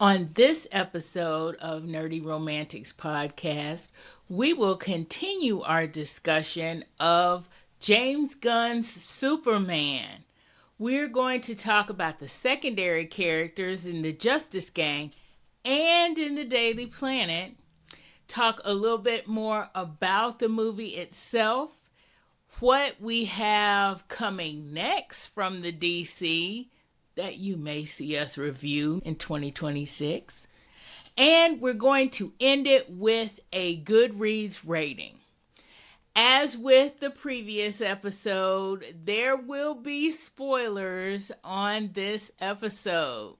On this episode of Nerdy Romantics Podcast, we will continue our discussion of James Gunn's Superman. We're going to talk about the secondary characters in the Justice Gang and in the Daily Planet, talk a little bit more about the movie itself, what we have coming next from the DC that you may see us review in 2026. And we're going to end it with a Goodreads rating. As with the previous episode, there will be spoilers on this episode.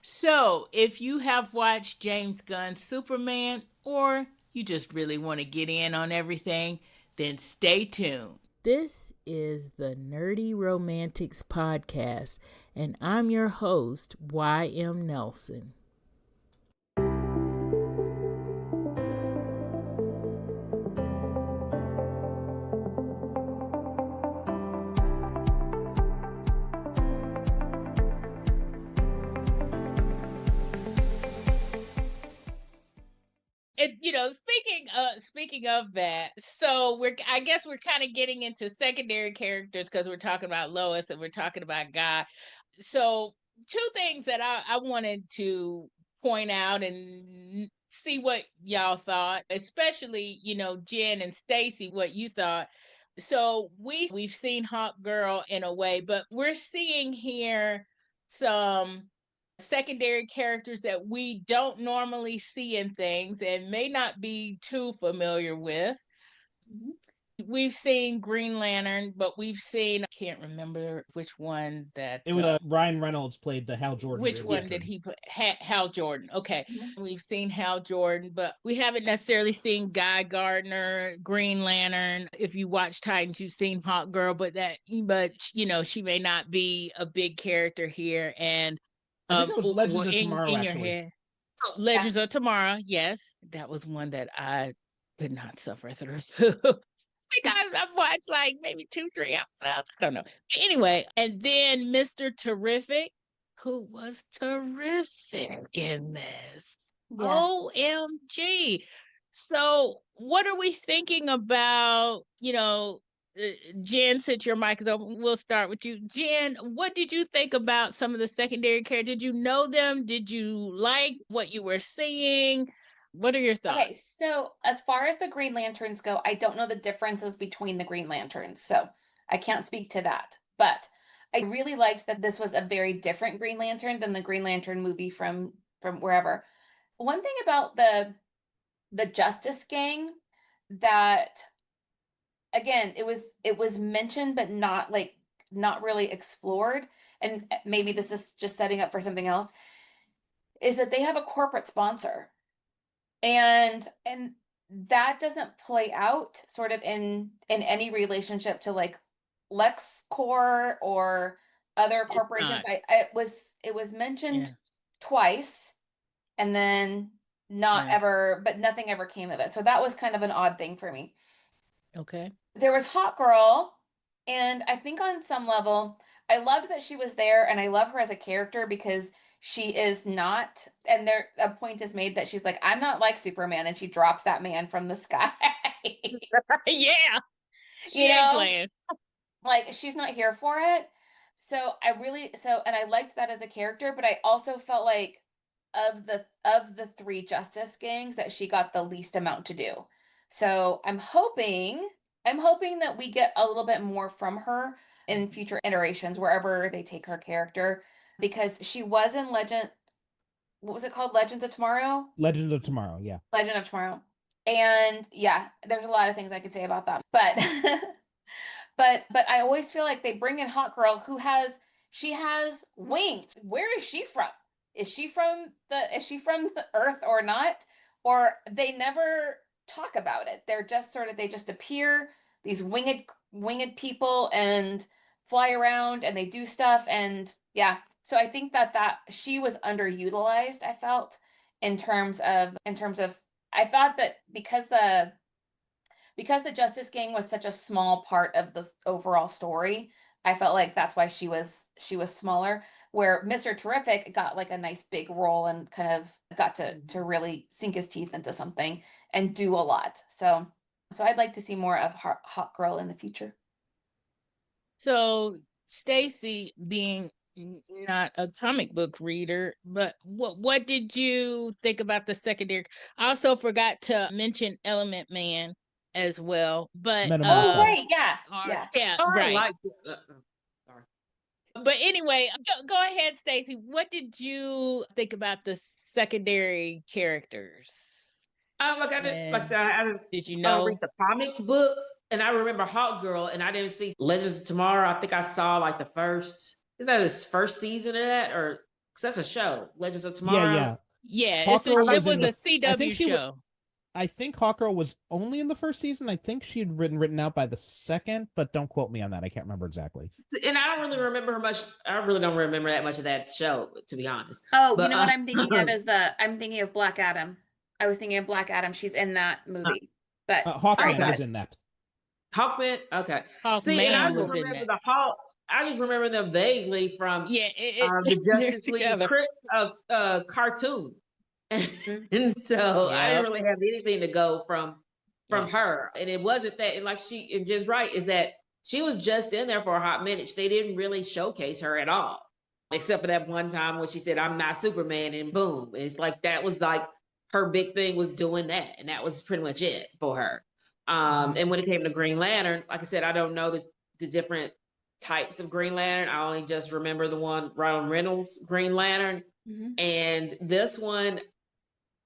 So, if you have watched James Gunn's Superman, or you just really want to get in on everything, then stay tuned. This is the Nerdy Romantics Podcast, and I'm your host, Y.M. Nelson. Speaking of that, so I guess we're kind of getting into secondary characters because we're talking about Lois and we're talking about Guy. So two things that I wanted to point out and see what y'all thought, especially, Jen and Staci, what you thought. So we've seen Hawkgirl in a way, but we're seeing here some secondary characters that we don't normally see in things and may not be too familiar with. We've seen Green Lantern, but I can't remember which one that it was Ryan Reynolds played the Hal Jordan. Which one did he put? Hal Jordan. Okay. Mm-hmm. We've seen Hal Jordan, but we haven't necessarily seen Guy Gardner, Green Lantern. If you watch Titans, you've seen Hawkgirl, but she may not be a big character here. And I think it was Legends of Tomorrow, in your head. Legends of Tomorrow, yes. That was one that I could not suffer through. I've watched like maybe 2-3 episodes. I don't know. Anyway, and then Mr. Terrific, who was terrific in this. Yeah. OMG. So what are we thinking about, Jen, since your mic is open, we'll start with you. Jen, what did you think about some of the secondary characters? Did you know them? Did you like what you were seeing? What are your thoughts? Okay, so as far as the Green Lanterns go, I don't know the differences between the Green Lanterns, so I can't speak to that. But I really liked that this was a very different Green Lantern than the Green Lantern movie from wherever. One thing about the Justice Gang that, again, it was mentioned but not really explored, and maybe this is just setting up for something else, is that they have a corporate sponsor. And that doesn't play out sort of in any relationship to like LexCorp or other corporations. It was mentioned twice, and then but nothing ever came of it. So that was kind of an odd thing for me. Okay. There was Hawkgirl, and I think on some level, I loved that she was there, and I love her as a character because she is not, and there a point is made that she's like, I'm not like Superman, and she drops that man from the sky. Yeah. She ain't playing. Like, she's not here for it. So and I liked that as a character, but I also felt like of the three Justice Gangs that she got the least amount to do. So I'm hoping that we get a little bit more from her in future iterations, wherever they take her character. Because she was in what was it called? Legends of Tomorrow? Legends of Tomorrow, yeah. Legend of Tomorrow. And yeah, there's a lot of things I could say about that. But but I always feel like they bring in Hawkgirl she has wings. Where is she from? Is she from the Earth or not? Or they never talk about it. They're just they just appear, these winged people, and fly around and they do stuff, and yeah. So I think that she was underutilized, I felt, in terms of I thought that because the Justice Gang was such a small part of the overall story, I felt like that's why she was smaller. Where Mr. Terrific got like a nice big role and kind of got to really sink his teeth into something and do a lot. So I'd like to see more of Hawkgirl in the future. So Staci, being not a comic book reader, but what did you think about the secondary? I also forgot to mention Element Man as well, but oh right, yeah, oh, right. Like, sorry. But anyway, go ahead, Staci. What did you think about the secondary characters? Like I said, I did you don't know? read the comic books, and I remember Hawkgirl, and I didn't see Legends of Tomorrow. I think I saw like the first. Is that his first season of that, or because that's a show, Legends of Tomorrow? Yeah. It was a CW show. I think Hawkgirl was only in the first season. I think she had written out by the second, but don't quote me on that. I can't remember exactly. And I don't really remember her much. I really don't remember that much of that show, to be honest. Oh, but, you know what I'm thinking of is I'm thinking of Black Adam. I was thinking of Black Adam. She's in that movie. But Hawkman was in that. Hawkman? Okay. See, and I just remember the Hawk. I just remember them vaguely from the Justice League cartoon. And so I didn't really have anything to go from her. And it wasn't that, and like and just right, is that she was just in there for a hot minute. They didn't really showcase her at all. Except for that one time when she said, "I'm not Superman," and boom. It's like that was like her big thing was doing that. And that was pretty much it for her. And when it came to Green Lantern, like I said, I don't know the different types of Green Lantern. I only just remember the one Ryan Reynolds Green Lantern. And this one,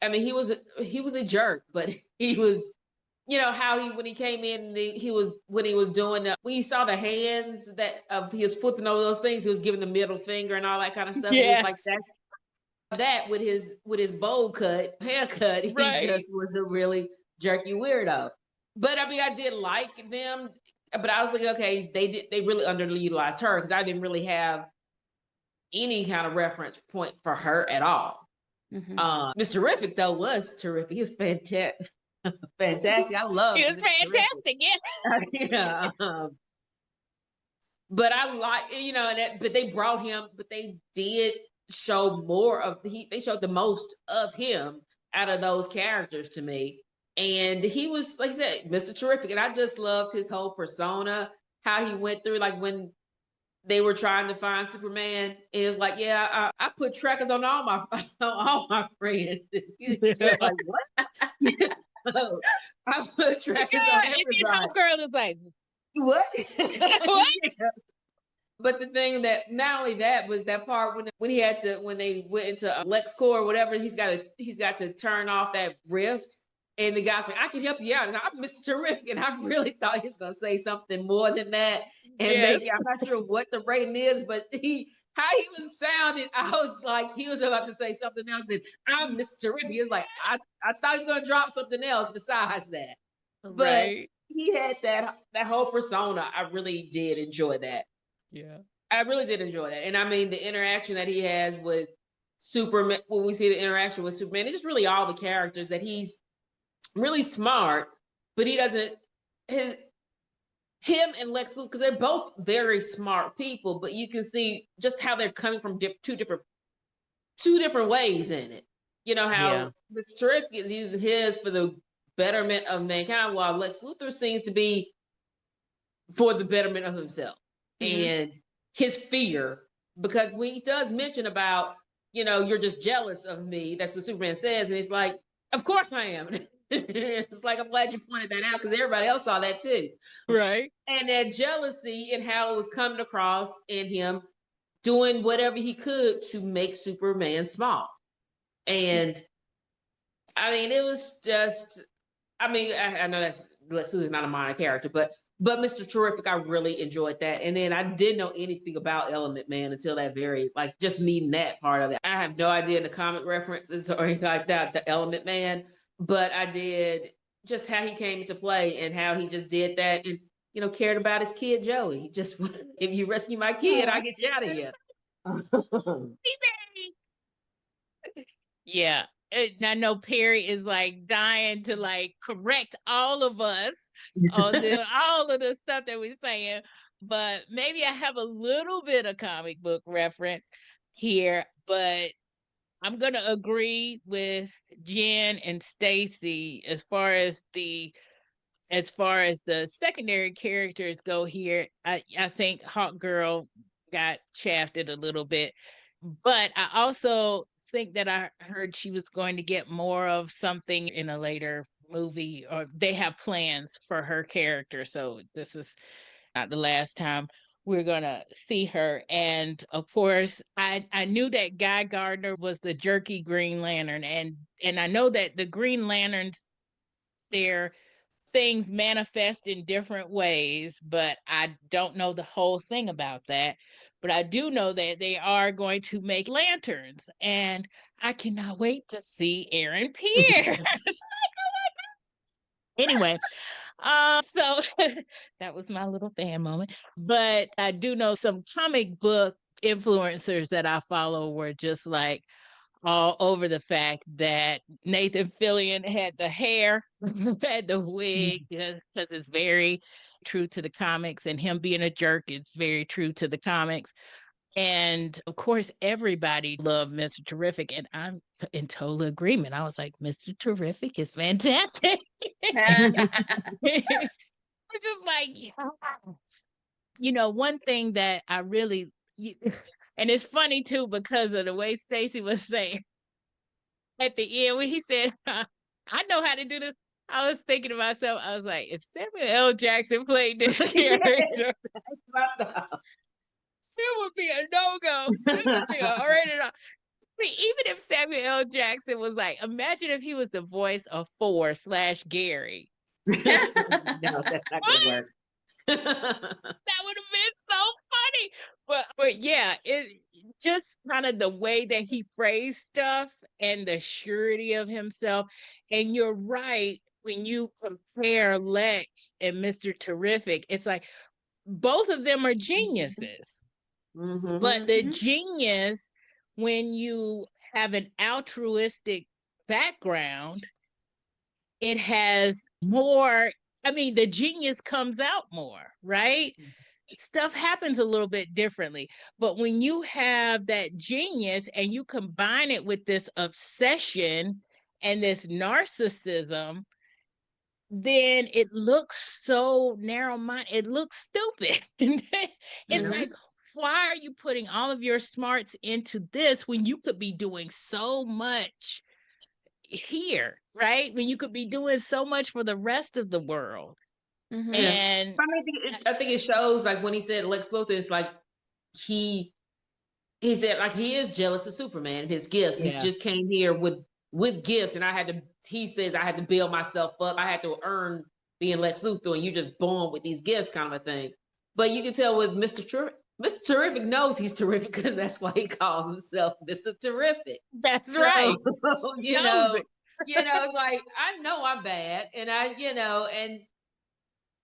I mean, he was a jerk, but he was, you know, how when he came in, when he was doing when you saw the hands he was flipping over those things, he was giving the middle finger and all that kind of stuff. It was like that with his bowl cut haircut, he just was a really jerky weirdo. But I mean, I did like them, but I was like, okay, they really underutilized her because I didn't really have any kind of reference point for her at all. Mr. Terrific though was terrific. He was fantastic. Fantastic. I love. He was fantastic. Yeah. But I like, you know, but they brought him, but they did show more of they showed the most of him out of those characters to me. And he was, like I said, Mr. Terrific. And I just loved his whole persona, how he went through, like when they were trying to find Superman. It was like, yeah, I put trackers on all my friends. Like, what? I put trackers on everybody. And girl is like, what? What? But the thing that not only that was that part when they went into LexCorp or whatever, he's got to turn off that rift. And the guy said, "I can help you out." And I'm Mr. Terrific. And I really thought he was going to say something more than that. And maybe, I'm not sure what the rating is, but how he was sounding, I was like, he was about to say something else. And I'm Mr. Terrific. He was like, I thought he was going to drop something else besides that. But he had that whole persona. I really did enjoy that. Yeah. I really did enjoy that. And I mean, the interaction that he has with Superman, when we see the interaction with Superman, it's just really all the characters that he's really smart, but he doesn't, him and Lex Luthor, because they're both very smart people, but you can see just how they're coming from two different ways in it. You know, how Mr. Terrific is using his for the betterment of mankind, while Lex Luthor seems to be for the betterment of himself and his fear, because when he does mention about, you know, you're just jealous of me, that's what Superman says, and it's like, of course I am. It's like, I'm glad you pointed that out because everybody else saw that too. Right. And that jealousy and how it was coming across in him doing whatever he could to make Superman small. And I mean, it was just, I mean, I know that's Lex Luthor is not a minor character, but Mr. Terrific, I really enjoyed that. And then I didn't know anything about Element Man until that just meeting that part of it. I have no idea the comic references or anything like that, the Element Man, but I did just how he came into play and how he just did that and, you know, cared about his kid, Joey. Just, if you rescue my kid, I'll get you out of here. Yeah. And I know Perry is like dying to like correct all of us on all of the stuff that we're saying. but maybe I have a little bit of comic book reference here, but I'm going to agree with Jen and Staci as far as the secondary characters go here. I think Hawkgirl got shafted a little bit, but I also think that I heard she was going to get more of something in a later movie, or they have plans for her character. So this is not the last time we're gonna see her. And of course, I knew that Guy Gardner was the jerky Green Lantern, and I know that the Green Lanterns, their things manifest in different ways, but I don't know the whole thing about that. But I do know that they are going to make lanterns, and I cannot wait to see Aaron Pierce. Anyway, so that was my little fan moment. But I do know some comic book influencers that I follow were just like all over the fact that Nathan Fillion had the hair, had the wig, because it's very true to the comics, and him being a jerk is very true to the comics. And of course, everybody loved Mr. Terrific, and I'm in total agreement. I was like, Mr. Terrific is fantastic. It's just like, yes. You know, one thing that I really, and it's funny too, because of the way Staci was saying at the end when he said, I know how to do this. I was thinking to myself, I was like, if Samuel L. Jackson played this character, it would be a no-go. It would be a rated R. Even if Samuel L. Jackson was like, imagine if he was the voice of 4/Gary. No, that's not gonna work. That would have been so funny. But yeah, it just kind of the way that he phrased stuff and the surety of himself. And you're right, when you compare Lex and Mr. Terrific, it's like both of them are geniuses. Mm-hmm. But the genius, when you have an altruistic background, it has more, I mean, the genius comes out more, right? Stuff happens a little bit differently. But when you have that genius and you combine it with this obsession and this narcissism, then it looks so narrow-minded. It looks stupid. It's like, why are you putting all of your smarts into this when you could be doing so much here, right? When you could be doing so much for the rest of the world. And I think it shows, like when he said Lex Luthor, it's like he said like he is jealous of Superman and his gifts. Yeah. He just came here with gifts, and he says I had to build myself up. I had to earn being Lex Luthor, and you're just born with these gifts, kind of a thing. But you can tell with Mr. Terrific knows he's terrific, because that's why he calls himself Mr. Terrific. That's right. You know, it's like, I know I'm bad, and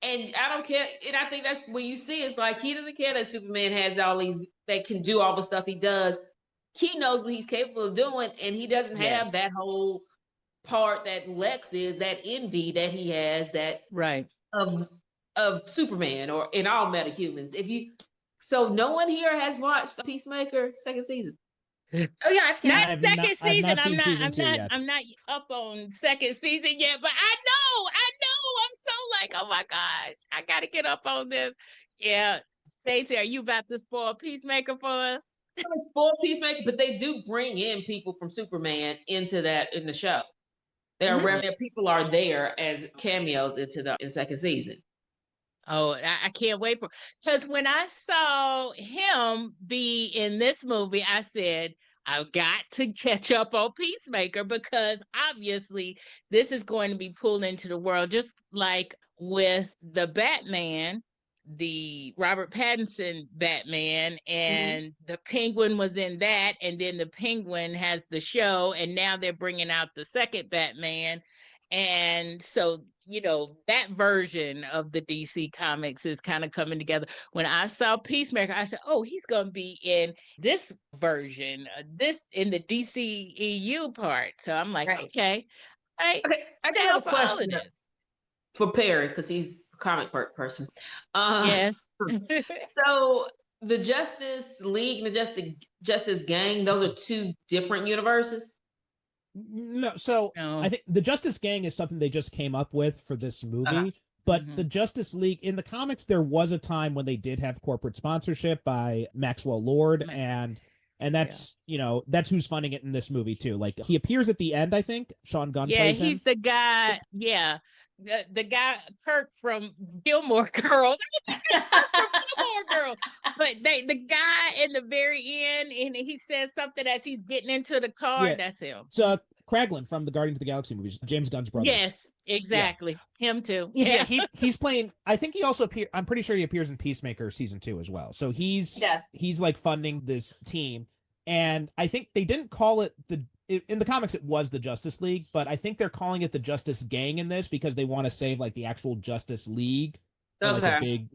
and I don't care. And I think that's when you see it's like he doesn't care that Superman has all these, that can do all the stuff he does. He knows what he's capable of doing, and he doesn't have that whole part that Lex is, that envy that he has, that right of Superman or in all metahumans. So no one here has watched Peacemaker second season. Oh yeah, I've seen not second season. I'm not up on second season yet, but I know. I'm so like, oh my gosh, I gotta get up on this. Yeah, Staci, are you about to spoil Peacemaker for us? It's spoil Peacemaker, but they do bring in people from Superman into that in the show. People are there as cameos in second season. Oh, I can't wait because when I saw him be in this movie, I said, I've got to catch up on Peacemaker, because obviously this is going to be pulled into the world, just like with the Batman, the Robert Pattinson Batman, and the Penguin was in that, and then the Penguin has the show, and now they're bringing out the second Batman. And so, that version of the DC comics is kind of coming together. When I saw Peacemaker, I said, oh, he's going to be in this version, in the DCEU part. So I'm like, okay. I do have a question. for Perry, because he's a comic book person. Yes. So the Justice League and the Justice Gang, those are two different universes. No, so I think the Justice Gang is something they just came up with for this movie. But the Justice League, in the comics, there was a time when they did have corporate sponsorship by Maxwell Lord, and that's that's who's funding it in this movie too. Like, he appears at the end, I think. Sean Gunn plays him. Yeah, he's the guy. Yeah, the guy Kirk from Gilmore Girls. But the guy in the very end, and he says something as he's getting into the car. Yeah. That's him. So Kraglin from the Guardians of the Galaxy movies, James Gunn's brother. Yes, exactly. Yeah. Him too. Yeah, he's playing. I think he also appears. I'm pretty sure he appears in Peacemaker season 2 as well. So he's like funding this team, and I think they didn't call it in the comics it was the Justice League, but I think they're calling it the Justice Gang in this because they want to save like the actual Justice League. So, like, a big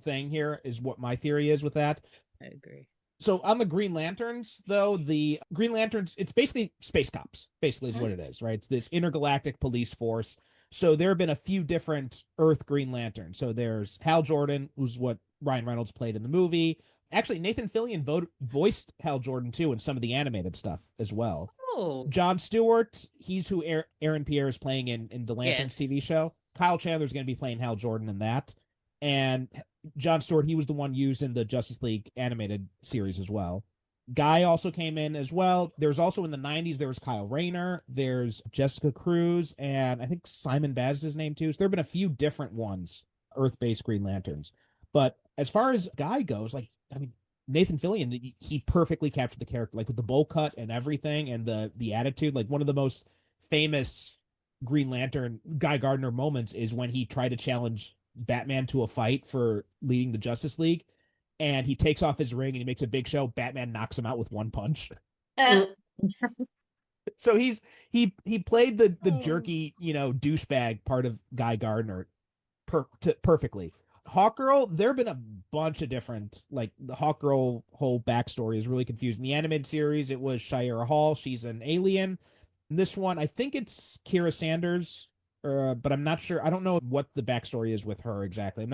thing here is what my theory is with that. I agree. So on the Green Lanterns, though, the Green Lanterns, it's basically space cops, basically is what it is, right? It's this intergalactic police force. So there have been a few different Earth Green Lanterns. So there's Hal Jordan, who's what Ryan Reynolds played in the movie. Actually, Nathan Fillion voiced Hal Jordan, too, in some of the animated stuff as well. Oh. John Stewart, he's who Aaron Pierre is playing in the Lanterns TV show. Kyle Chandler's going to be playing Hal Jordan in that. And John Stewart, he was the one used in the Justice League animated series as well. Guy also came in as well. There's also in the 90s, there was Kyle Rayner, there's Jessica Cruz, and I think Simon Baz is his name too. So there have been a few different ones, Earth-based Green Lanterns. But as far as Guy goes, like, I mean, Nathan Fillion, he perfectly captured the character, like with the bowl cut and everything, and the attitude. Like, one of the most famous Green Lantern Guy Gardner moments is when he tried to challenge Batman to a fight for leading the Justice League, and he takes off his ring and he makes a big show. Batman knocks him out with one punch. So he played the jerky, douchebag part of Guy Gardner perfectly. Hawkgirl, there have been a bunch of different, like, the Hawkgirl whole backstory is really confusing. In the animated series, it was Shira Hall. She's an alien. In this one, I think it's Kira Sanders, but I'm not sure. I don't know what the backstory is with her exactly.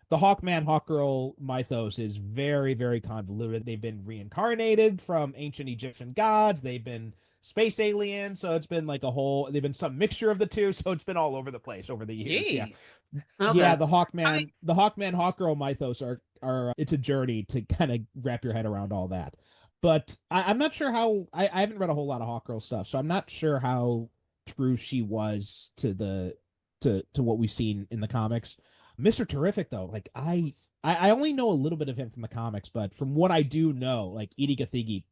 The Hawkgirl mythos is very, very convoluted. They've been reincarnated from ancient Egyptian gods. They've been space aliens. So it's been like they've been some mixture of the two. So it's been all over the place over the years. Jeez. Yeah. Okay. Yeah. The Hawkgirl mythos are it's a journey to kind of wrap your head around all that. But I'm not sure how, I haven't read a whole lot of Hawkgirl stuff. So I'm not sure how true she was to what we've seen in the comics. Mr. Terrific, though, like, I only know a little bit of him from the comics, but from what I do know, like, Edie Gathegi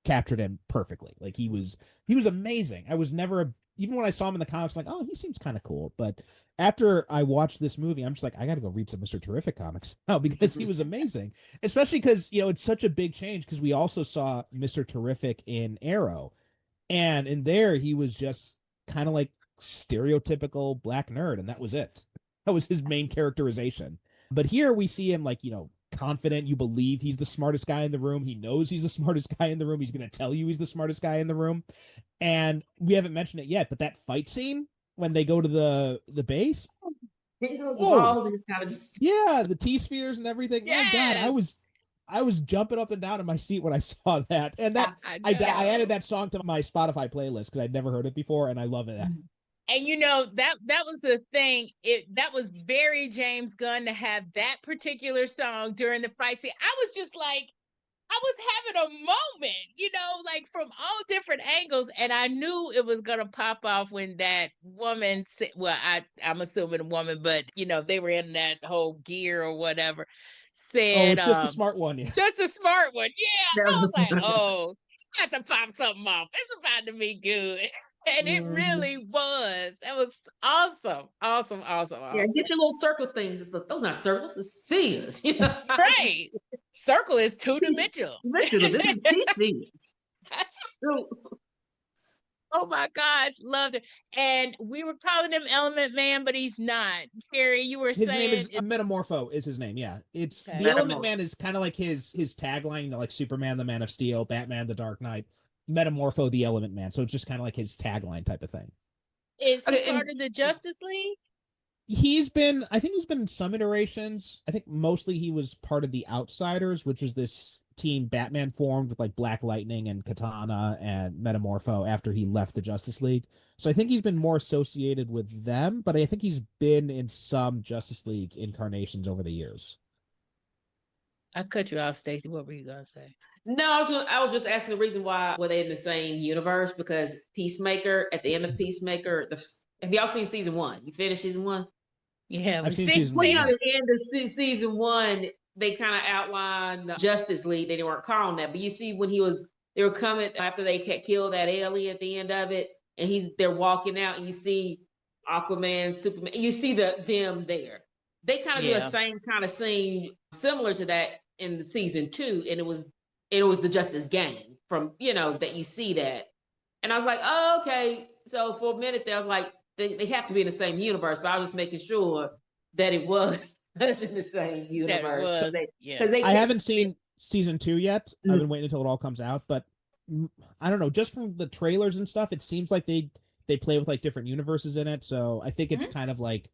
captured him perfectly. Like, he was amazing. I was never, even when I saw him in the comics, like, oh, he seems kind of cool. But after I watched this movie, I'm just like, I got to go read some Mr. Terrific comics now because he was amazing. Especially because, it's such a big change because we also saw Mr. Terrific in Arrow. And in there, he was just kind of like stereotypical black nerd, and that was it. That was his main characterization. But here we see him like, confident. You believe he's the smartest guy in the room. He knows he's the smartest guy in the room. He's going to tell you he's the smartest guy in the room. And we haven't mentioned it yet, but that fight scene when they go to the base. Oh, yeah, the T-spheres and everything. Yes. My God, I was jumping up and down in my seat when I saw that. And that I added that song to my Spotify playlist because I'd never heard it before, and I love it. And that was the thing. That was very James Gunn to have that particular song during the fight scene. I was just like, I was having a moment, like from all different angles, and I knew it was gonna pop off when that woman said, well, I'm assuming a woman, but they were in that whole gear or whatever. Said, oh, it's just a smart one. Yeah. That's a smart one. Yeah. I was like, oh, I got to pop something off. It's about to be good. And it really was. That was awesome. Awesome. Yeah, get your little circle things. Those are not circles, it's spheres. Right. Circle is two-dimensional. This is T-spheres. Oh my gosh, loved it. And we were calling him Element Man, but he's not. Carrie, you were saying his name is Metamorpho is his name. Yeah. It's okay. The Element Man is kind of like his tagline, like Superman, the Man of Steel, Batman, the Dark Knight. Metamorpho, the Element Man. So it's just kind of like his tagline type of thing. Is he part of the Justice League? I think he's been in some iterations. I think mostly he was part of the Outsiders, which was this team Batman formed with like Black Lightning and Katana and Metamorpho after he left the Justice League. So I think he's been more associated with them, but I think he's been in some Justice League incarnations over the years. I cut you off, Staci. What were you gonna say? No, I was just asking the reason why were they in the same universe, because Peacemaker, at the end of Peacemaker, have y'all seen season 1? You finished season 1? Yeah, I've seen season 1. At the end of season 1, they kind of outlined the Justice League. They weren't calling that, but you see when they were coming after they had killed that alien at the end of it, and they're walking out, and you see Aquaman, Superman, you see them there. They kind of do the same kind of scene similar to that in the season 2, and it was the Justice Gang from, that you see that. And I was like, oh, okay. So for a minute there, I was like, they have to be in the same universe, but I was just making sure that it was in the same universe. I haven't seen season 2 yet. I've been waiting until it all comes out, but I don't know. Just from the trailers and stuff, it seems like they play with like different universes in it. So I think it's kind of like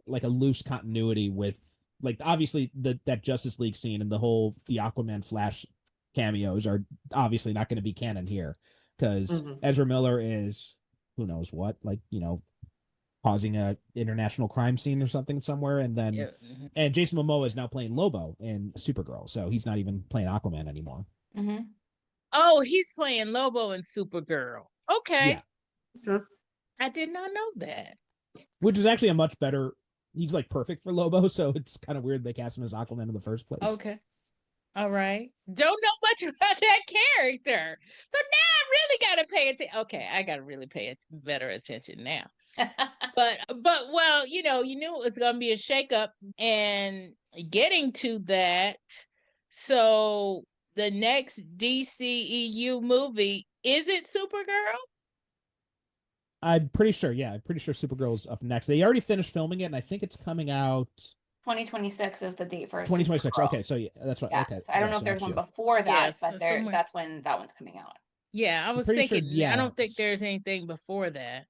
a loose continuity with like obviously that Justice League scene and the Aquaman Flash cameos are obviously not going to be canon here because Ezra Miller is who knows what, like, causing a international crime scene or something somewhere, and then and Jason Momoa is now playing Lobo in Supergirl, so he's not even playing Aquaman anymore. Oh, he's playing Lobo in Supergirl. Okay. Yeah. I did not know that. Which is actually a much better. He's like perfect for Lobo, so it's kind of weird they cast him as Aquaman in the first place. Okay. All right. Don't know much about that character. So now I really got to pay attention. Okay, I got to really pay better attention now. but well, you knew it was going to be a shakeup, and getting to that. So the next DCEU movie, is it Supergirl? I'm pretty sure. Yeah, I'm pretty sure Supergirl's up next. They already finished filming it, and I think it's coming out. 2026 is the date for 2026. Supergirl. Okay, so yeah, that's right. Yeah. Okay, So I don't know if there's one before that, but somewhere. that's when that one's coming out. Yeah, I was thinking. Sure, I don't think there's anything before that.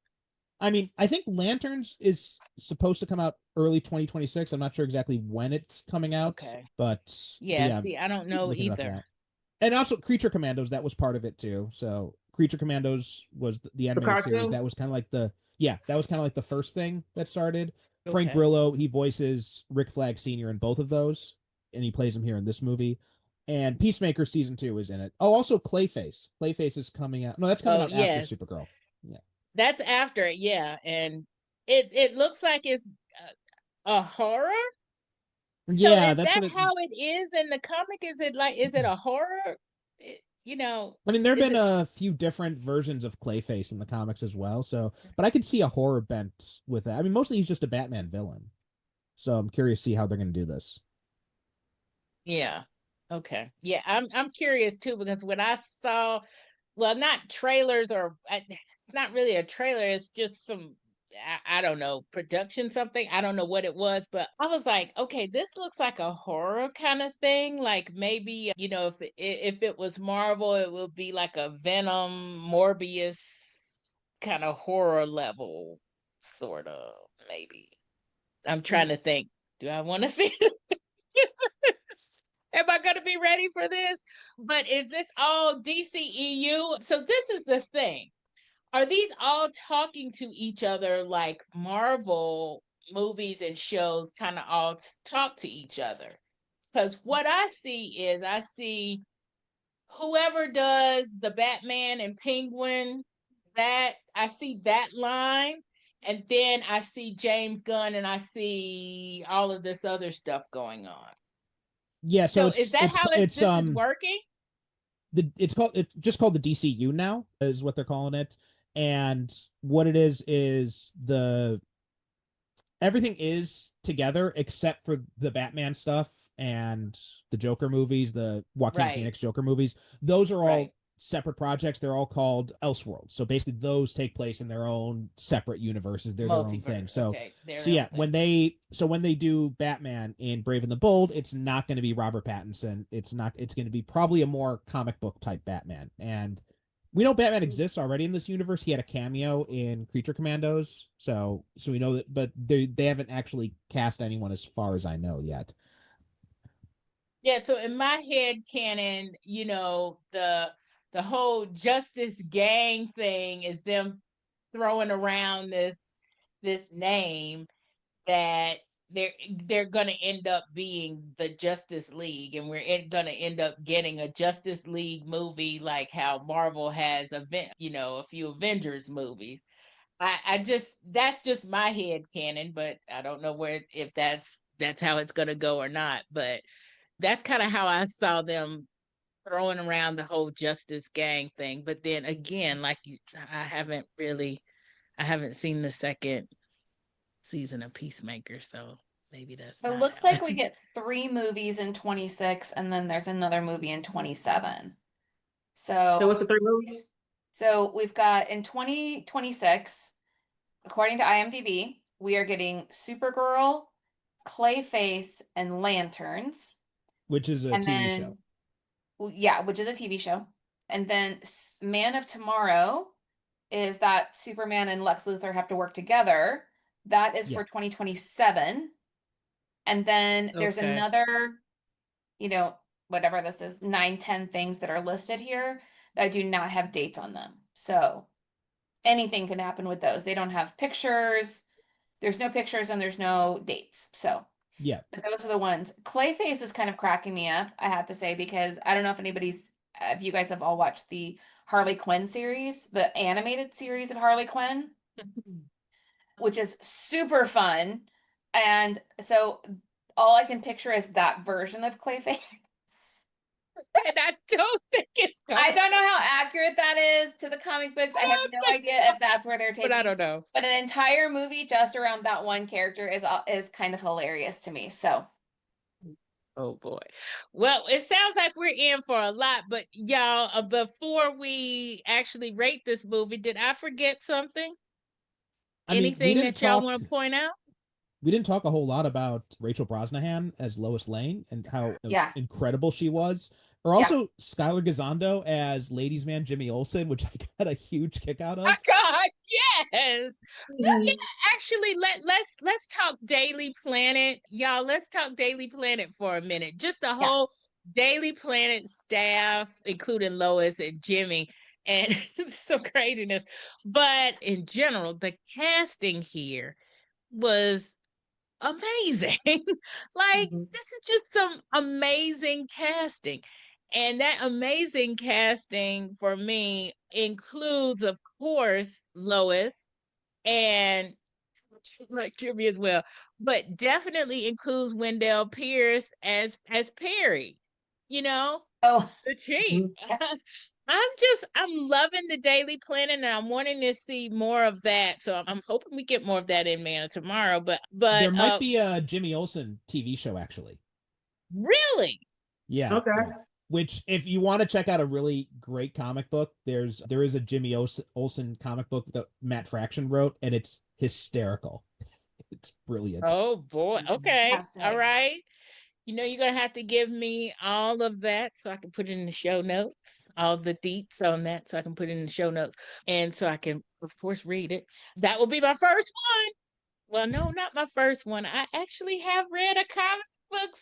I mean, I think Lanterns is supposed to come out early 2026. I'm not sure exactly when it's coming out. Okay, but yeah, see, I don't know either. And also, Creature Commandos, that was part of it too. So Creature Commandos was the animated series. That was kind of like the first thing that started. Okay. Frank Grillo, he voices Rick Flag Sr. in both of those, and he plays him here in this movie. And Peacemaker season 2 is in it. Oh, also Clayface. Clayface is coming out. No, that's coming out after Supergirl. Yeah, that's after it. Yeah, and it looks like it's a horror. Yeah, so is that how it is in the comic? Is it a horror? I mean, there have been a few different versions of Clayface in the comics as well. So, but I could see a horror bent with that. I mean, mostly he's just a Batman villain. So I'm curious to see how they're going to do this. Yeah. Okay. Yeah, I'm curious too, because when I saw, well, not trailers it's not really a trailer. It's just some, I don't know, production something. I don't know what it was, but I was like, okay, this looks like a horror kind of thing. Like maybe, if it was Marvel, it would be like a Venom, Morbius kind of horror level, sort of, maybe. I'm trying to think, do I want to see it? Am I going to be ready for this? But is this all DCEU? So this is the thing. Are these all talking to each other like Marvel movies and shows kind of all talk to each other? Because what I see whoever does the Batman and Penguin, that I see that line, and then I see James Gunn, and I see all of this other stuff going on. Yeah, so is that how this is working? It's just called the DCU now, is what they're calling it. And what it is everything is together except for the Batman stuff and the Joker movies, the Joaquin Phoenix Joker movies. Those are all separate projects. They're all called Elseworlds. So basically those take place in their own separate universes. They're their own thing. So when they do Batman in Brave and the Bold, it's not going to be Robert Pattinson. It's going to be probably a more comic book type Batman. And We know Batman exists already in this universe. He had a cameo in Creature Commandos, so we know that, but they haven't actually cast anyone as far as I know yet. Yeah, so in my head canon, the whole Justice Gang thing is them throwing around this name that they're going to end up being the Justice League, and we're going to end up getting a Justice League movie like how Marvel has a few Avengers movies. That's just my head canon, but I don't know if that's how it's going to go or not, but that's kind of how I saw them throwing around the whole Justice Gang thing. But then again, I haven't seen the second season of Peacemaker, so maybe that's It not looks how like we get 3 movies in 26, and then there's another movie in 27. So what's the 3 movies? So we've got in 2026, according to IMDb, we are getting Supergirl, Clayface, and Lanterns. Which is a TV show. Yeah, which is a TV show. And then Man of Tomorrow is that Superman and Lex Luthor have to work together. That is for 2027. And then there's another, whatever this is, 9, 10 things that are listed here that do not have dates on them. So anything can happen with those. They don't have pictures. There's no pictures and there's no dates. So yeah, but those are the ones. Clayface is kind of cracking me up, I have to say, because I don't know if you guys have all watched the Harley Quinn series, the animated series of Harley Quinn, which is super fun. And so all I can picture is that version of Clayface. And I don't think it's I don't know how accurate that is to the comic books. I have no idea if that's where they're taking. But I don't know. But an entire movie just around that one character is kind of hilarious to me. So. Oh boy. Well, it sounds like we're in for a lot, but y'all, before we actually rate this movie, did I forget something? Anything that y'all want to point out? We didn't talk a whole lot about Rachel Brosnahan as Lois Lane and how incredible she was. Or also Skylar Gisondo as Ladies Man Jimmy Olsen, which I got a huge kick out of. Oh God, yes. Yeah, actually, let's talk Daily Planet, y'all. Let's talk Daily Planet for a minute. Just the whole Daily Planet staff, including Lois and Jimmy, and some craziness. But in general, the casting here was amazing. This is just some amazing casting. And that amazing casting for me includes, of course, Lois and like Jimmy as well, but definitely includes Wendell Pierce as Perry. The chief. I'm loving the Daily Planet, and I'm wanting to see more of that. So I'm hoping we get more of that in Man tomorrow. But there might be a Jimmy Olsen TV show actually. Really? Yeah. Okay. Yeah. Which, if you want to check out a really great comic book, there is a Jimmy Olsen comic book that Matt Fraction wrote, and it's hysterical. It's brilliant. Oh boy. Okay. Fantastic. All right. You're gonna have to give me all of that so I can put it in the show notes, all the deets on that so I can put it in the show notes, and so I can, of course, read it. That will be my first one. Well, no, not my first one. I actually have read a comic book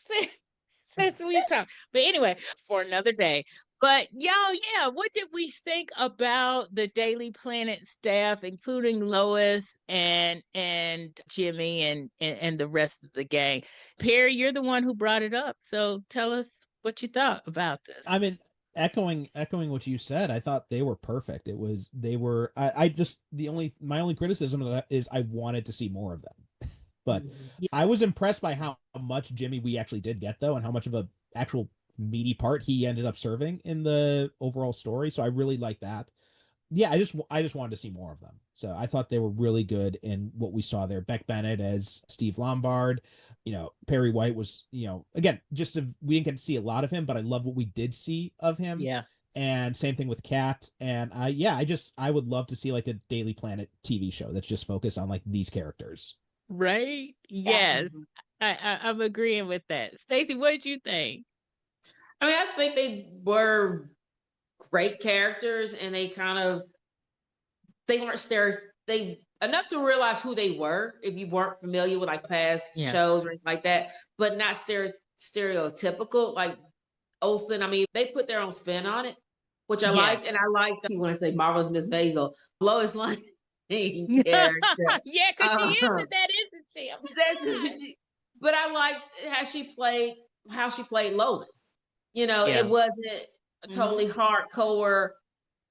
since we talked. But anyway, for another day. But y'all, what did we think about the Daily Planet staff, including Lois and Jimmy and the rest of the gang? Perry, you're the one who brought it up, so tell us what you thought about this. I mean, echoing what you said, I thought they were perfect. My only criticism of that is I wanted to see more of them. But I was impressed by how much Jimmy we actually did get, though, and how much of a actual meaty part he ended up serving in the overall story. So I really like that. Yeah, I just wanted to see more of them. So I thought they were really good in what we saw there. Beck Bennett as Steve Lombard. Perry White was, again, we didn't get to see a lot of him, but I love what we did see of him. Yeah. And same thing with Kat. And I would love to see like a Daily Planet TV show that's just focused on like these characters. Right? Yes. I'm agreeing with that. Staci, what did you think? I mean, I think they were great characters, and they weren't enough to realize who they were if you weren't familiar with like past shows or anything like that, but not stereotypical like Olsen. I mean, they put their own spin on it, which I liked, and I liked when I say Marvelous Miss Maisel, Lois Lane character. Yeah, because she is, that isn't she? But I liked how she played Lois. You know, it wasn't a totally hardcore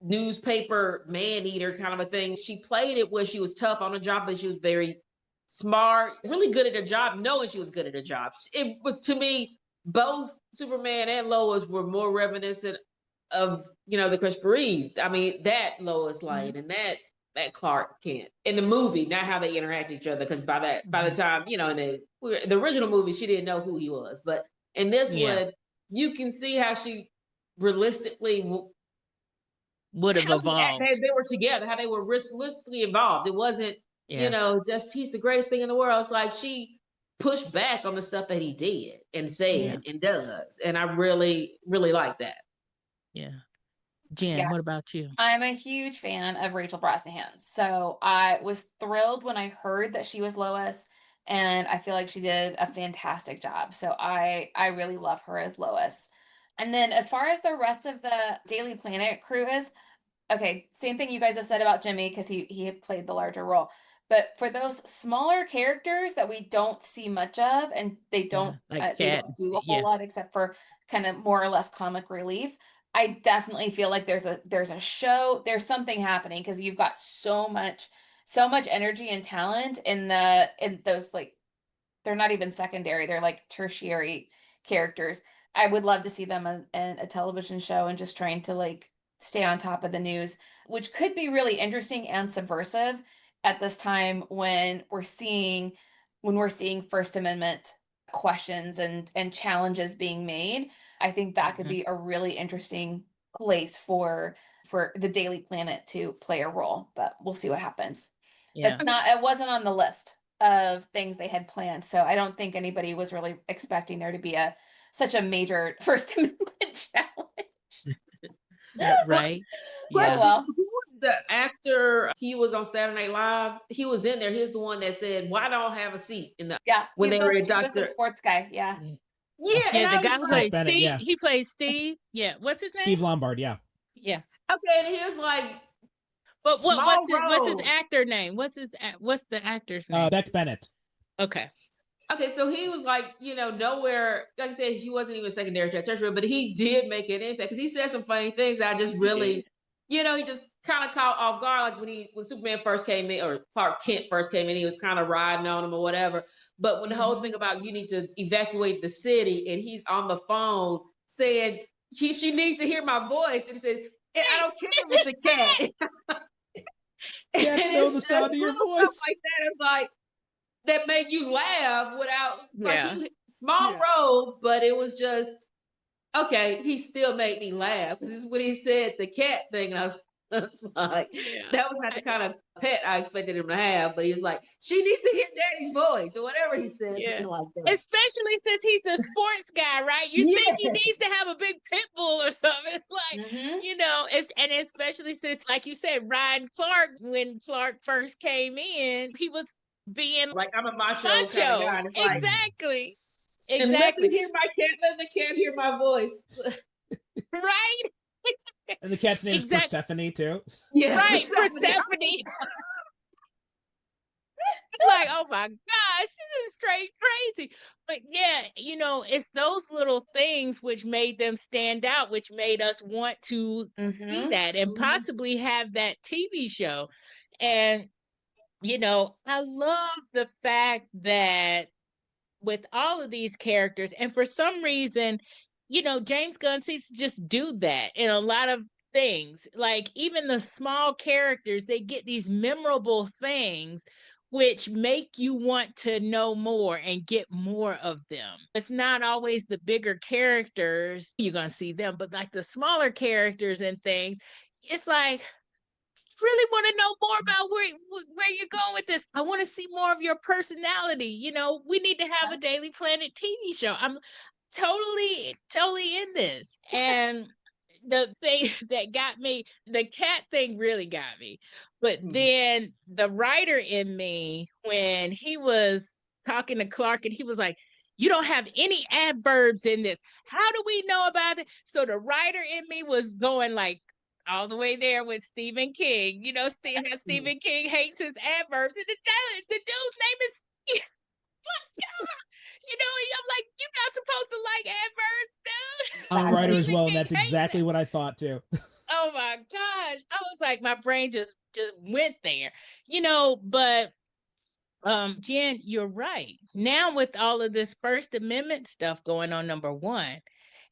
newspaper man eater kind of a thing. She played it where she was tough on the job, but she was very smart, really good at her job, knowing she was good at her job. It was, to me, both Superman and Lois were more reminiscent of, the Christopher Reeves. I mean, that Lois Lane and that Clark Kent in the movie, not how they interact with each other. Because by the time, in the original movie, she didn't know who he was, but in this one, you can see how she realistically would have evolved. They were together, how they were realistically involved. It wasn't, just he's the greatest thing in the world. It's like she pushed back on the stuff that he did and said and does. And I really, really like that. Yeah. Jen, what about you? I'm a huge fan of Rachel Brosnahan. So I was thrilled when I heard that she was Lois, and I feel like she did a fantastic job. So I really love her as Lois. And then as far as the rest of the Daily Planet crew is, okay, same thing you guys have said about Jimmy, because he had played the larger role. But for those smaller characters that we don't see much of, and they don't, they don't do a whole lot except for kind of more or less comic relief, I definitely feel like there's a show, there's something happening, because you've got so much energy and talent in those, like, they're not even secondary, they're like tertiary characters. I would love to see them in a television show and just trying to like stay on top of the news, which could be really interesting and subversive at this time when we're seeing First Amendment questions and challenges being made. I think that could be a really interesting place for the Daily Planet to play a role, but we'll see what happens. Yeah. It wasn't on the list of things they had planned, so I don't think anybody was really expecting there to be such a major First Amendment challenge. Right. Well, who was the actor? He was on Saturday Night Live. He was in there. He's the one that said, "Why don't have a seat in the?" When they were a doctor, the sports guy. Yeah. Yeah, the guy who plays Steve. Yeah. He plays Steve. Yeah. What's his name? Steve Lombard. Yeah. Yeah. Okay, and he was like, but what's his actor name? What's the actor's name? Beck Bennett. Okay. Okay, so he was like, nowhere, like I said, he wasn't even secondary to tertiary, but he did make an impact because he said some funny things that I just really, he just kind of caught off guard. Like when Superman first came in, or Clark Kent first came in, he was kind of riding on him or whatever. But when the whole thing about you need to evacuate the city, and he's on the phone saying she needs to hear my voice, and he says, I don't care if it's a cat. Cats know the sound of your voice. Stuff like that. It's like, that made you laugh without small role, but it was just okay. He still made me laugh because this is when he said the cat thing, and I was like, that was not the kind of pet I expected him to have. But he was like, she needs to hear Daddy's voice or whatever he said, something like that. Especially since he's a sports guy, right? You think he needs to have a big pit bull or something. It's like and especially since, like you said, Ryan Clark, when Clark first came in, he was being like, I'm a macho. Kind of guy. Exactly. And let me hear my cat. Let the cat hear my voice. Right. And the cat's name is Persephone too. Yeah. Right. Persephone. Like, oh my gosh, this is crazy. But it's those little things which made them stand out, which made us want to see that and possibly have that TV show. And I love the fact that with all of these characters, and for some reason, James Gunn seems to just do that in a lot of things. Like even the small characters, they get these memorable things which make you want to know more and get more of them. It's not always the bigger characters you're going to see them, but like the smaller characters and things, it's like, really want to know more about where you're going with this. I want to see more of your personality. We need to have a Daily Planet TV show. I'm totally in this. And the thing that got me, the cat thing really got me. But then the writer in me, when he was talking to Clark and he was like, you don't have any adverbs in this. How do we know about it? So the writer in me was going like all the way there with Stephen King. You know, how Stephen King hates his adverbs. And the dude's name is you know, I'm like, you're not supposed to like adverbs, dude. I'm a writer as well, and that's exactly what I thought too. Oh my gosh. I was like, my brain just went there. You know, but Jen, you're right. Now with all of this First Amendment stuff going on, number one.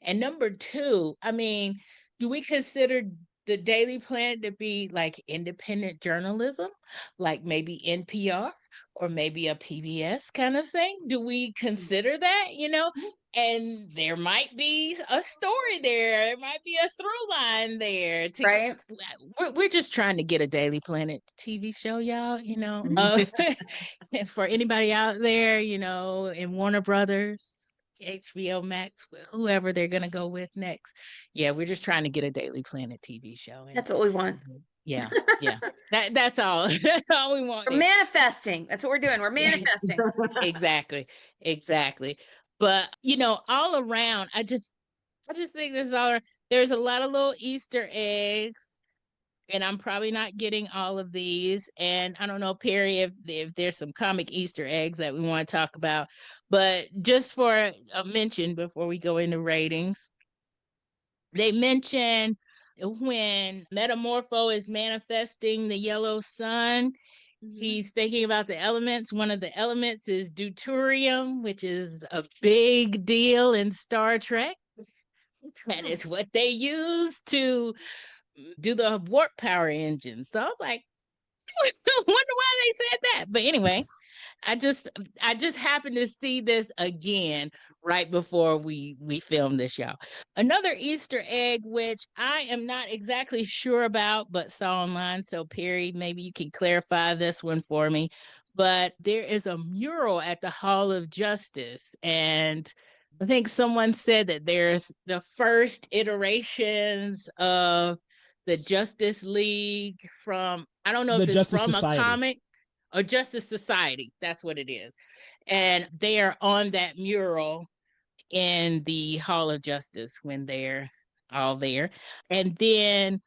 And number two, I mean, do we consider the Daily Planet to be like independent journalism, like maybe NPR or maybe a PBS kind of thing? Do we consider that, you know? And there might be a story there. There might be a through line there. Right. We're just trying to get a Daily Planet TV show, y'all, you know. For anybody out there, you know, in Warner Brothers, HBO Max, whoever they're going to go with next. Yeah, we're just trying to get a Daily Planet TV show. That's what we want. Yeah. That's all. That's all we want. We're manifesting. That's what we're doing. We're manifesting. Exactly. But, you know, all around, I just think there's a lot of little Easter eggs, and I'm probably not getting all of these. And I don't know, Perry, if there's some comic Easter eggs that we want to talk about. But just for a mention before we go into ratings, they mention when Metamorpho is manifesting the yellow sun, he's thinking about the elements. One of the elements is deuterium, which is a big deal in Star Trek. That is what they use to do the warp power engine. So I was like, I wonder why they said that. But anyway, I just happened to see this again right before we filmed this, y'all. Another Easter egg, which I am not exactly sure about, but saw online. So Perry, maybe you can clarify this one for me. But there is a mural at the Hall of Justice, and I think someone said that there's the first iterations of the Justice League from, I don't know if it's from a comic or Justice Society. That's what it is. And they are on that mural in the Hall of Justice when they're all there. And then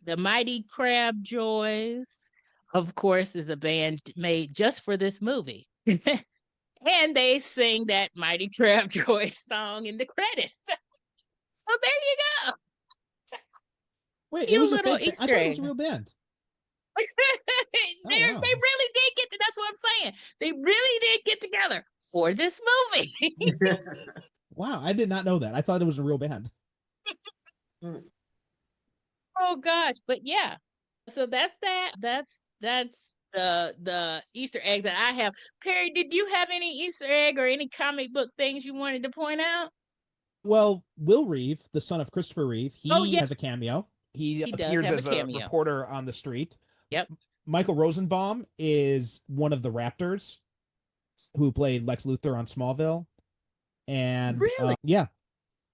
the Mighty Crab Joys, of course, is a band made just for this movie. And they sing that Mighty Crab Joy song in the credits. So there you go. Wait, it was a fake Easter egg. I thought it was a real band. They really did get to, that's what I'm saying. They really did get together for this movie. Wow, I did not know that. I thought it was a real band. Oh gosh, but yeah. So that's that. That's the Easter eggs that I have. Perry, did you have any Easter egg or any comic book things you wanted to point out? Well, Will Reeve, the son of Christopher Reeve, he has a cameo. He appears as a reporter on the street. Yep. Michael Rosenbaum is one of the Raptors who played Lex Luthor on Smallville. And really?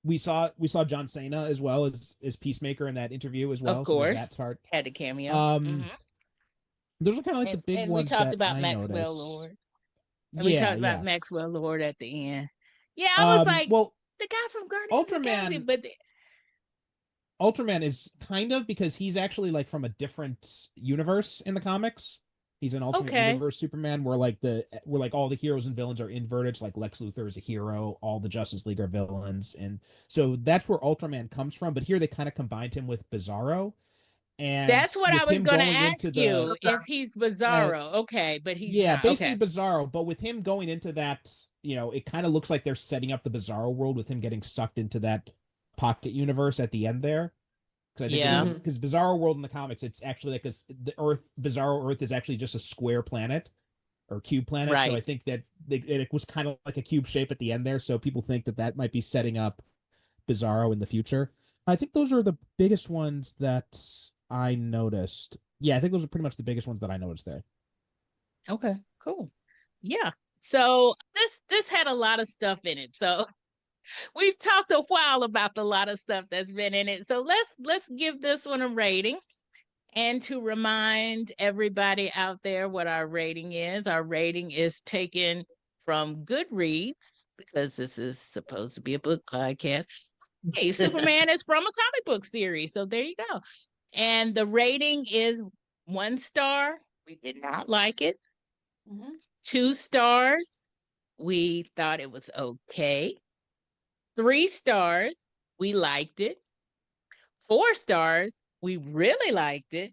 we saw John Cena as well as Peacemaker in that interview as well. Of course, so that part had a cameo. Those are kind of like the big ones. We talked about Maxwell Lord. And we talked about Maxwell Lord at the end. Yeah, I was like, well, the guy from Guardians of the Ultraman is kind of, because he's actually like from a different universe in the comics. He's an alternate universe Superman where all the heroes and villains are inverted. So like Lex Luthor is a hero, all the Justice League are villains, and so that's where Ultraman comes from. But here they kind of combined him with Bizarro, and that's what I was going to ask you if he's Bizarro. But he's basically Bizarro. But with him going into that, you know, it kind of looks like they're setting up the Bizarro world with him getting sucked into that pocket universe at the end there. Because Bizarro World in the comics, it's actually like Bizarro Earth is actually just a square planet or cube planet. Right. So I think that it was kind of like a cube shape at the end there. So people think that might be setting up Bizarro in the future. I think those are the biggest ones that I noticed. Yeah, I think those are pretty much the biggest ones that I noticed there. Okay, cool. Yeah. So this had a lot of stuff in it. So We've talked a while about a lot of stuff that's been in it. So let's give this one a rating. And to remind everybody out there what our rating is taken from Goodreads, because this is supposed to be a book podcast. Hey, Superman is from a comic book series. So there you go. And the rating is 1 star. We did not like it. 2 stars. We thought it was okay. 3 stars. We liked it. 4 stars. We really liked it.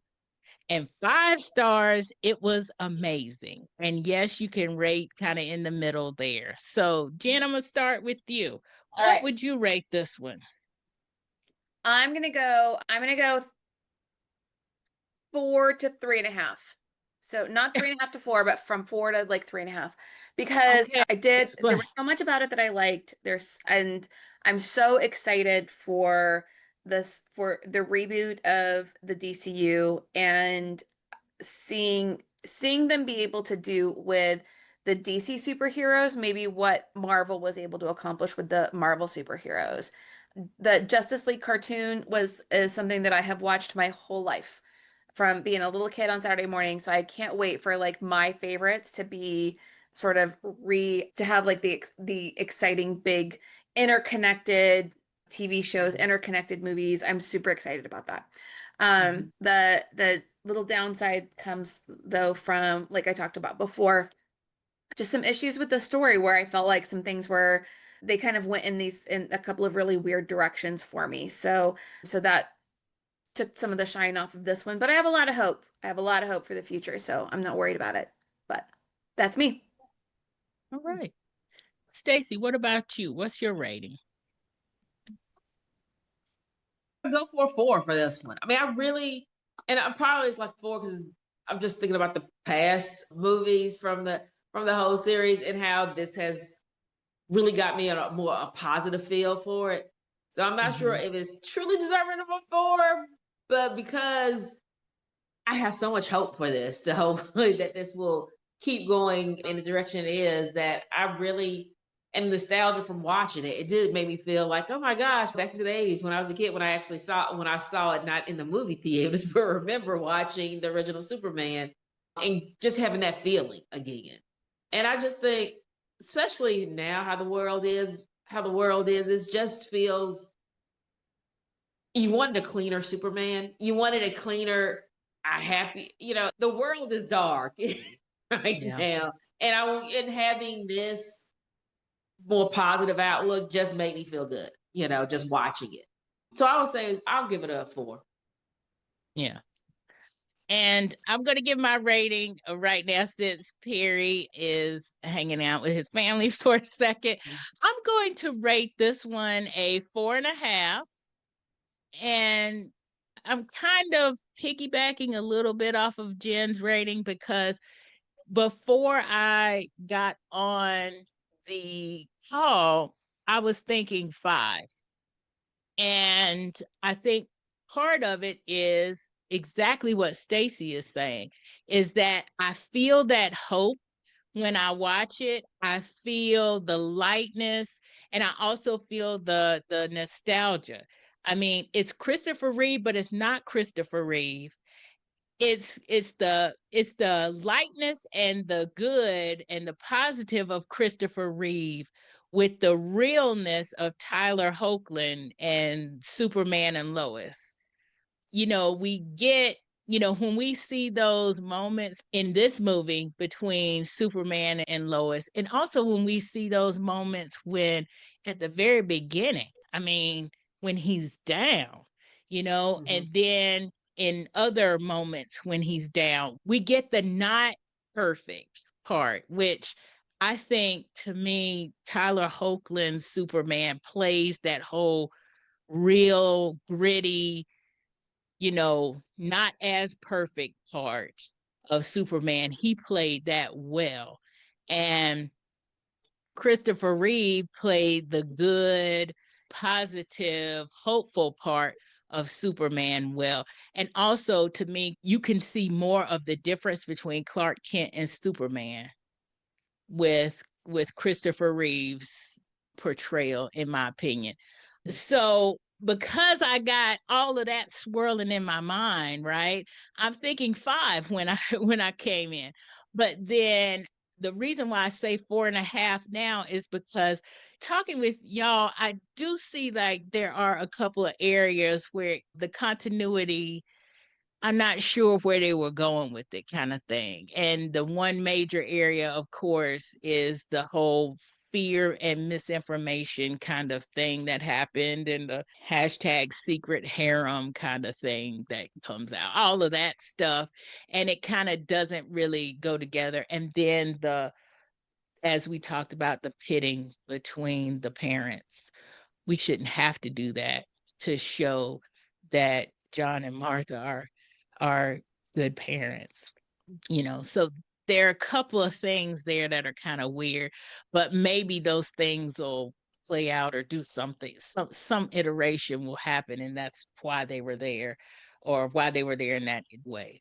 And 5 stars, it was amazing. And yes, you can rate kind of in the middle there. So, Jen, I'm going to start with you. What would you rate this one? I'm going to go 4 to 3.5. So not 3.5 to 4, but from 4 to like 3.5. Because there was so much about it that I liked. And I'm so excited for the reboot of the DCU and seeing them be able to do with the DC superheroes, maybe what Marvel was able to accomplish with the Marvel superheroes. The Justice League cartoon is something that I have watched my whole life from being a little kid on Saturday morning. So I can't wait for like my favorites to be sort of to have like the exciting big interconnected TV shows, interconnected movies. I'm super excited about that. The little downside comes though from, like I talked about before, just some issues with the story where I felt like some things they kind of went in a couple of really weird directions for me. So that took some of the shine off of this one, but I have a lot of hope. I have a lot of hope for the future, so I'm not worried about it. But that's me. All right. Staci, what about you? What's your rating? I go for a 4 for this one. I mean, and I'm probably like 4 because I'm just thinking about the past movies from the whole series and how this has really got me a positive feel for it. So I'm not sure if it's truly deserving of a 4, but because I have so much hope for this, to hopefully that this will keep going in the direction it is, that I really am nostalgia from watching it. It did make me feel like, oh my gosh, back in the 80s when I was a kid, when I saw it not in the movie theaters, but remember watching the original Superman and just having that feeling again. And I just think, especially now how the world is, it just feels, you wanted a cleaner Superman. You wanted a cleaner, happy, the world is dark now. And having this more positive outlook just made me feel good, just watching it. So I would say I'll give it a 4. Yeah. And I'm going to give my rating right now, since Perry is hanging out with his family for a second. I'm going to rate this one a 4.5. And I'm kind of piggybacking a little bit off of Jen's rating, because before I got on the call, I was thinking 5. And I think part of it is exactly what Staci is saying, is that I feel that hope when I watch it. I feel the lightness, and I also feel the nostalgia. I mean, it's Christopher Reeve, but it's not Christopher Reeve. It's the lightness and the good and the positive of Christopher Reeve with the realness of Tyler Hoechlin and Superman and Lois. We get, when we see those moments in this movie between Superman and Lois, and also when we see those moments when at the very beginning, I mean, when he's down, and then in other moments when he's down, we get the not perfect part, which I think, to me, Tyler Hoechlin's Superman plays that whole real gritty, not as perfect part of Superman. He played that well. And Christopher Reeve played the good, positive, hopeful part of Superman well. And also, to me, you can see more of the difference between Clark Kent and Superman with Christopher Reeve's portrayal, in my opinion. So because I got all of that swirling in my mind, right? I'm thinking 5 when I came in. But then the reason why I say 4.5 now is because talking with y'all, I do see like there are a couple of areas where the continuity, I'm not sure where they were going with it, kind of thing. And the one major area, of course, is the whole fear and misinformation kind of thing that happened, and the hashtag secret harem kind of thing that comes out, all of that stuff. And it kind of doesn't really go together. And then as we talked about, the pitting between the parents, we shouldn't have to do that to show that John and Martha are good parents, So there are a couple of things there that are kind of weird, but maybe those things will play out or do something. Some iteration will happen, and that's why they were there, or why they were there in that way.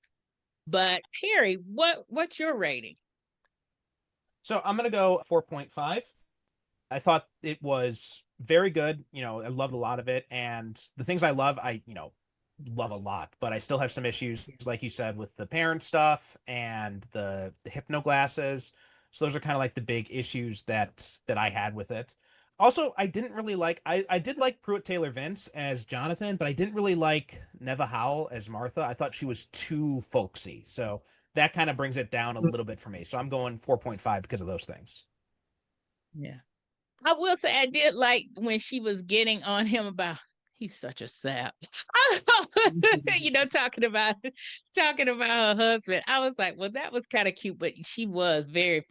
But Harry, what's your rating? So I'm gonna go 4.5. I thought it was very good. I loved a lot of it, and the things I love, I love a lot, but I still have some issues, like you said, with the parent stuff and the hypno glasses. So those are kind of like the big issues that I had with it. Also, I didn't really like, I did like Pruitt Taylor Vince as Jonathan, but I didn't really like Neva Howell as Martha. I thought she was too folksy. So that kind of brings it down a little bit for me. So I'm going 4.5 because of those things. Yeah. I will say I did like when she was getting on him about he's such a sap. Talking about her husband. I was like, well, that was kind of cute, but she was very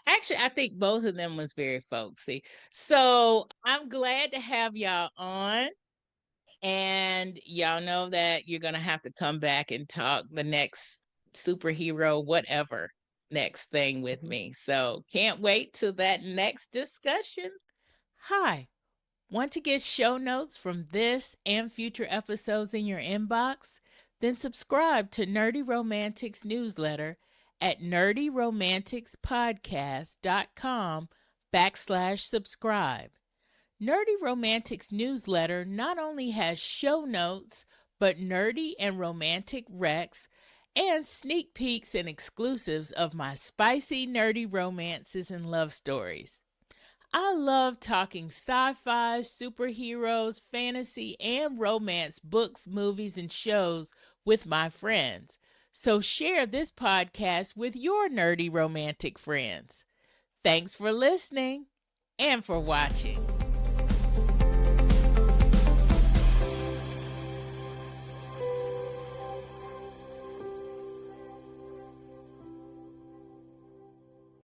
actually, I think both of them was very folksy. So I'm glad to have y'all on. And y'all know that you're gonna have to come back and talk the next superhero, whatever next thing with me. So can't wait till that next discussion. Hi. Want to get show notes from this and future episodes in your inbox? Then subscribe to Nerdy Romantics newsletter at nerdyromanticspodcast.com/subscribe. Nerdy Romantics newsletter not only has show notes, but nerdy and romantic recs and sneak peeks and exclusives of my spicy nerdy romances and love stories. I love talking sci-fi, superheroes, fantasy, and romance books, movies, and shows with my friends. So share this podcast with your nerdy romantic friends. Thanks for listening and for watching.